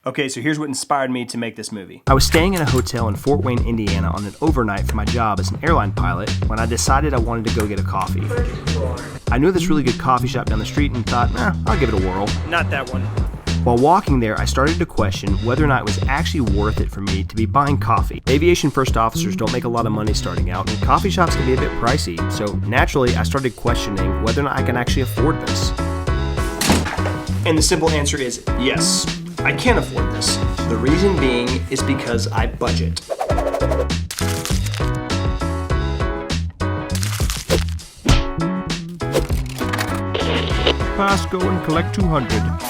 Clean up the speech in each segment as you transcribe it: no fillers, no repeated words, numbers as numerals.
Okay, so here's what inspired me to make this movie. I was staying in a hotel in Fort Wayne, Indiana on an overnight for my job as an airline pilot when I decided I wanted to go get a coffee. I knew this really good coffee shop down the street and thought, I'll give it a whirl. Not that one. While walking there, I started to question whether or not it was actually worth it for me to be buying coffee. Aviation first officers don't make a lot of money starting out, and coffee shops can be a bit pricey, so naturally I started questioning whether or not I can actually afford this. And the simple answer is yes, I can afford this. The reason being is because I budget. Pass, go and collect 200.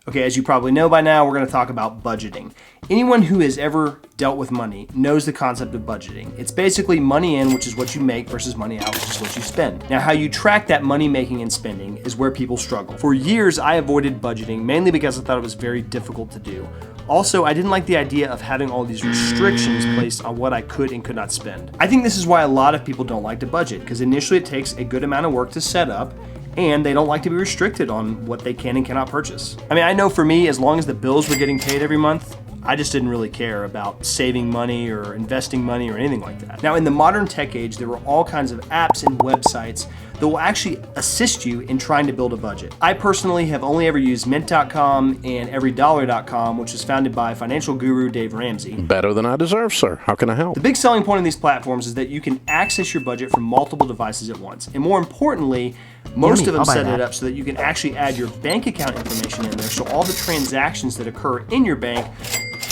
Okay, as you probably know by now, we're going to talk about budgeting. Anyone who has ever dealt with money knows the concept of budgeting. It's basically money in, which is what you make, versus money out, which is what you spend. Now, how you track that money making and spending is where people struggle. For years, I avoided budgeting, mainly because I thought it was very difficult to do. Also, I didn't like the idea of having all these restrictions placed on what I could and could not spend. I think this is why a lot of people don't like to budget, because initially it takes a good amount of work to set up, and they don't like to be restricted on what they can and cannot purchase. I mean, I know for me, as long as the bills were getting paid every month, I just didn't really care about saving money or investing money or anything like that. Now, in the modern tech age, there were all kinds of apps and websites that will actually assist you in trying to build a budget. I personally have only ever used Mint.com and EveryDollar.com, which was founded by financial guru Dave Ramsey. Better than I deserve, sir. How can I help? The big selling point of these platforms is that you can access your budget from multiple devices at once. And more importantly, most of them set it up so that you can actually add your bank account information in there, so all the transactions that occur in your bank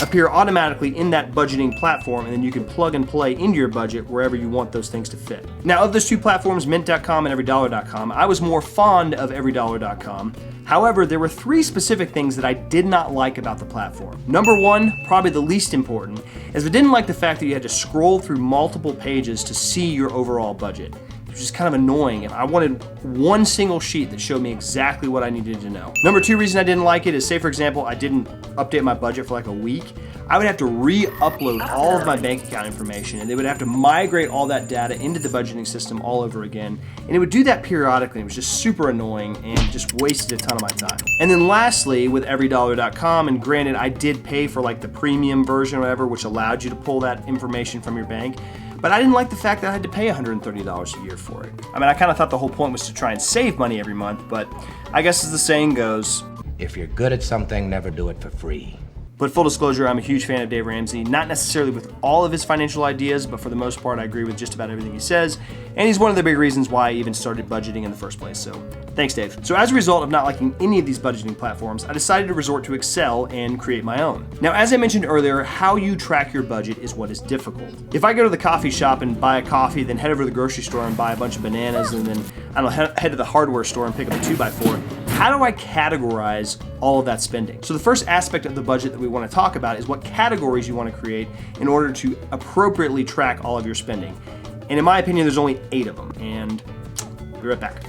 appear automatically in that budgeting platform, and then you can plug and play into your budget wherever you want those things to fit. Now, of those two platforms, Mint.com and EveryDollar.com, I was more fond of EveryDollar.com. However, there were three specific things that I did not like about the platform. Number one, probably the least important, is I didn't like the fact that you had to scroll through multiple pages to see your overall budget, which is kind of annoying, and I wanted one single sheet that showed me exactly what I needed to know. Number two reason I didn't like it is, say for example, I didn't update my budget for like a week. I would have to re-upload all of my bank account information, and they would have to migrate all that data into the budgeting system all over again. And it would do that periodically. It was just super annoying and just wasted a ton of my time. And then lastly, with EveryDollar.com, and granted, I did pay for like the premium version or whatever, which allowed you to pull that information from your bank, but I didn't like the fact that I had to pay $130 a year for it. I mean, I kind of thought the whole point was to try and save money every month, but I guess as the saying goes, if you're good at something, never do it for free. But full disclosure, I'm a huge fan of Dave Ramsey, not necessarily with all of his financial ideas, but for the most part, I agree with just about everything he says, and he's one of the big reasons why I even started budgeting in the first place, so thanks, Dave. So as a result of not liking any of these budgeting platforms, I decided to resort to Excel and create my own. Now, as I mentioned earlier, how you track your budget is what is difficult. If I go to the coffee shop and buy a coffee, then head over to the grocery store and buy a bunch of bananas, and then, I don't know, head to the hardware store and pick up a 2x4, how do I categorize all of that spending? So the first aspect of the budget that we want to talk about is what categories you want to create in order to appropriately track all of your spending. And in my opinion, there's only 8 of them, and I'll be right back.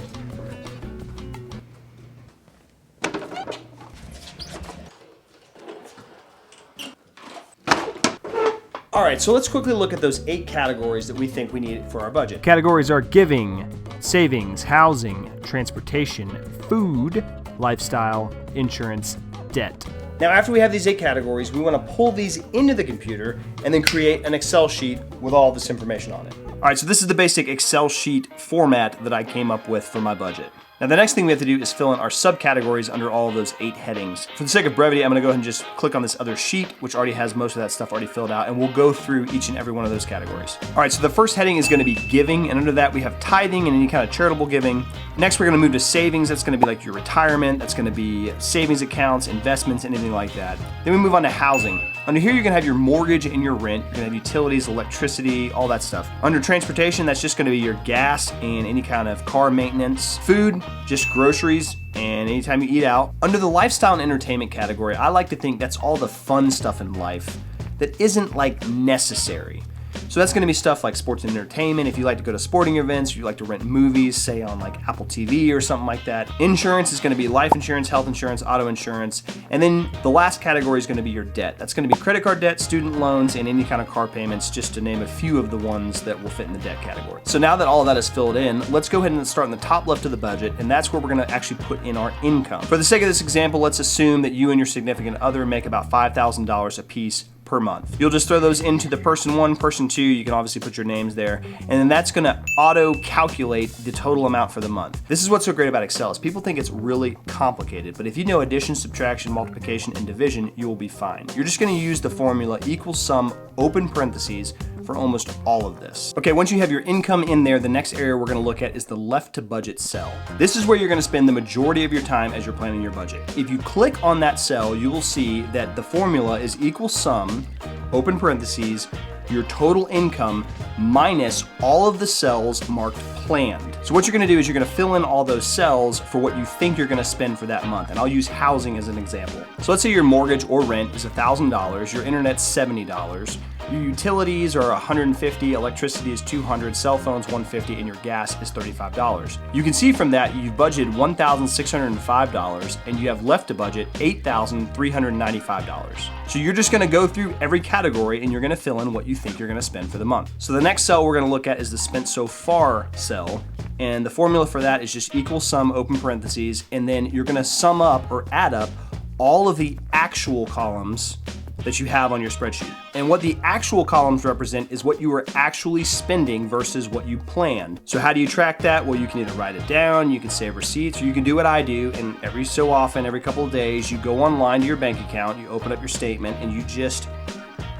All right, so let's quickly look at those 8 categories that we think we need for our budget. Categories are giving, savings, housing, transportation, food, lifestyle, insurance, debt. Now, after we have these 8 categories, we want to pull these into the computer and then create an Excel sheet with all this information on it. All right, so this is the basic Excel sheet format that I came up with for my budget. Now, the next thing we have to do is fill in our subcategories under all of those 8 headings. For the sake of brevity, I'm gonna go ahead and just click on this other sheet, which already has most of that stuff already filled out, and we'll go through each and every one of those categories. All right, so the first heading is gonna be giving, and under that we have tithing and any kind of charitable giving. Next, we're gonna move to savings. That's gonna be like your retirement. That's gonna be savings accounts, investments, anything like that. Then we move on to housing. Under here, you're gonna have your mortgage and your rent. You're gonna have utilities, electricity, all that stuff. Under transportation, that's just gonna be your gas and any kind of car maintenance. Food, just groceries and anytime you eat out. Under the lifestyle and entertainment category, I like to think that's all the fun stuff in life that isn't like necessary. So that's gonna be stuff like sports and entertainment. If you like to go to sporting events, or you like to rent movies, say on like Apple TV or something like that. Insurance is gonna be life insurance, health insurance, auto insurance. And then the last category is gonna be your debt. That's gonna be credit card debt, student loans, and any kind of car payments, just to name a few of the ones that will fit in the debt category. So now that all of that is filled in, let's go ahead and start in the top left of the budget, and that's where we're gonna actually put in our income. For the sake of this example, let's assume that you and your significant other make about $5,000 a piece per month. You'll just throw those into the person one, person two, you can obviously put your names there, and then that's gonna auto-calculate the total amount for the month. This is what's so great about Excel, is people think it's really complicated, but if you know addition, subtraction, multiplication, and division, you will be fine. You're just gonna use the formula equals sum, open parentheses, for almost all of this. Okay, once you have your income in there, the next area we're gonna look at is the left to budget cell. This is where you're gonna spend the majority of your time as you're planning your budget. If you click on that cell, you will see that the formula is equal sum, open parentheses, your total income minus all of the cells marked planned. So what you're gonna do is you're gonna fill in all those cells for what you think you're gonna spend for that month. And I'll use housing as an example. So let's say your mortgage or rent is $1,000, your internet's $70, your utilities are $150, electricity is $200, cell phones $150, and your gas is $35. You can see from that you've budgeted $1,605 and you have left to budget $8,395. So you're just gonna go through every category and you're gonna fill in what you think you're gonna spend for the month. So the next cell we're gonna look at is the spent so far cell. And the formula for that is just equal sum, open parentheses, and then you're gonna sum up or add up all of the actual columns that you have on your spreadsheet. And what the actual columns represent is what you are actually spending versus what you planned. So how do you track that? Well, you can either write it down, you can save receipts, or you can do what I do, and every so often, every couple of days, you go online to your bank account, you open up your statement, and you just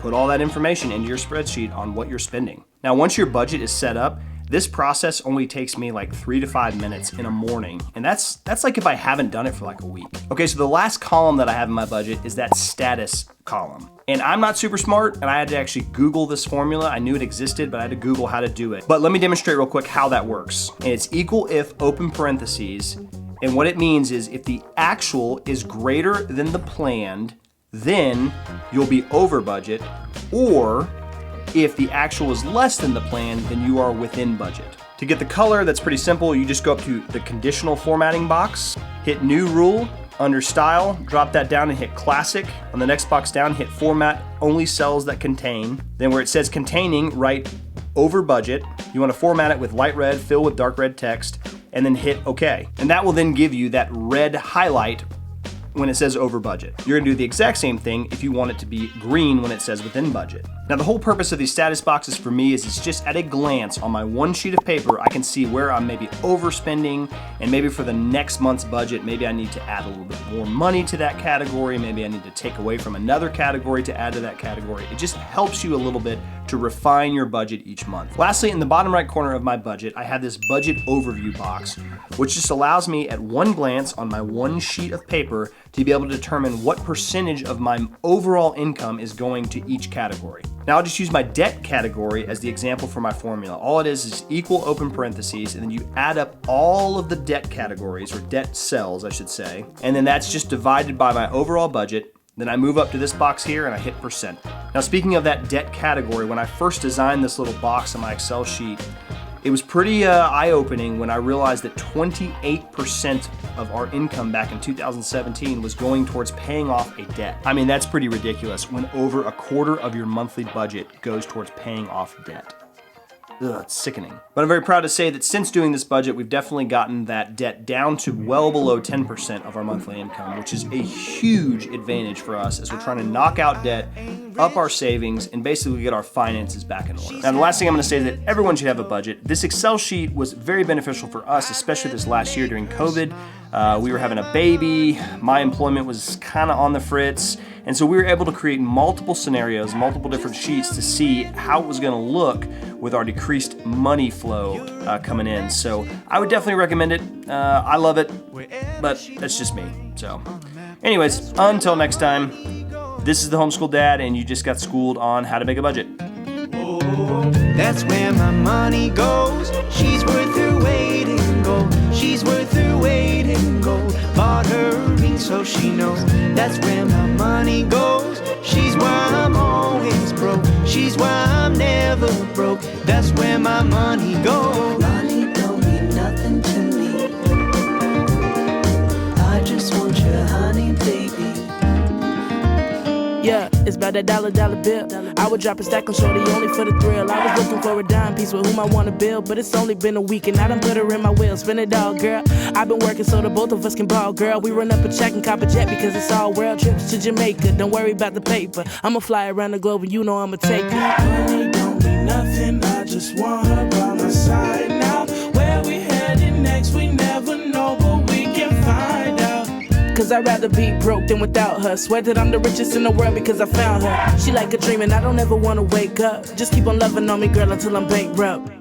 put all that information into your spreadsheet on what you're spending. Now, once your budget is set up, this process only takes me like 3 to 5 minutes in a morning. And that's like if I haven't done it for like a week. Okay, so the last column that I have in my budget is that status column. And I'm not super smart, and I had to actually Google this formula. I knew it existed, but I had to Google how to do it. But let me demonstrate real quick how that works. And it's equal if, open parentheses, and what it means is if the actual is greater than the planned, then you'll be over budget, or if the actual is less than the plan, then you are within budget. To get the color, that's pretty simple. You just go up to the conditional formatting box, hit new rule, under style, drop that down and hit classic. On the next box down, hit format only cells that contain. Then where it says containing, write over budget. You want to format it with light red, fill with dark red text, and then hit OK. And that will then give you that red highlight when it says over budget. You're gonna do the exact same thing if you want it to be green when it says within budget. Now the whole purpose of these status boxes for me is it's just at a glance on my one sheet of paper, I can see where I'm maybe overspending, and maybe for the next month's budget, maybe I need to add a little bit more money to that category, maybe I need to take away from another category to add to that category. It just helps you a little bit to refine your budget each month. Lastly, in the bottom right corner of my budget, I have this budget overview box, which just allows me at one glance on my one sheet of paper to be able to determine what percentage of my overall income is going to each category. Now I'll just use my debt category as the example for my formula. All it is equal open parentheses, and then you add up all of the debt categories, or debt cells I should say, and then that's just divided by my overall budget. Then I move up to this box here and I hit percent. Now speaking of that debt category, when I first designed this little box on my Excel sheet, it was pretty eye-opening when I realized that 28% of our income back in 2017 was going towards paying off a debt. I mean, that's pretty ridiculous when over a quarter of your monthly budget goes towards paying off debt. Ugh, it's sickening. But I'm very proud to say that since doing this budget, we've definitely gotten that debt down to well below 10% of our monthly income, which is a huge advantage for us as we're trying to knock out debt, up our savings, and basically get our finances back in order. Now, the last thing I'm gonna say is that everyone should have a budget. This Excel sheet was very beneficial for us, especially this last year during COVID. We were having a baby, my employment was kind of on the fritz, and so we were able to create multiple scenarios, multiple different sheets to see how it was gonna look with our decreased money flow coming in. So I would definitely recommend it. I love it, but that's just me. So anyways, until next time, this is the Homeschool Dad, and you just got schooled on how to make a budget. That's where my money goes. She's worth her weight in gold. She's worth her weight in gold. Bought her ring so she knows. That's where my money goes. She's why I'm always broke. She's why I'm never That's where my money goes. Money don't mean nothing to me. I just want your honey, baby. Yeah, it's about that dollar bill. I would drop a stack on shorty only for the thrill. I was looking for a dime piece with whom I wanna build, but it's only been a week and I done put her in my wheel. Spin it all, girl. I've been working so the both of us can ball, girl. We run up a check and cop a jet because it's all world trips to Jamaica. Don't worry about the paper. I'ma fly around the globe and you know I'ma take it. Money don't mean nothing. I just want her by my side now. Where we headed next, we never know, but we can find out. Cause I'd rather be broke than without her. Swear that I'm the richest in the world because I found her. She like a dream and I don't ever wanna wake up. Just keep on loving on me, girl, until I'm bankrupt.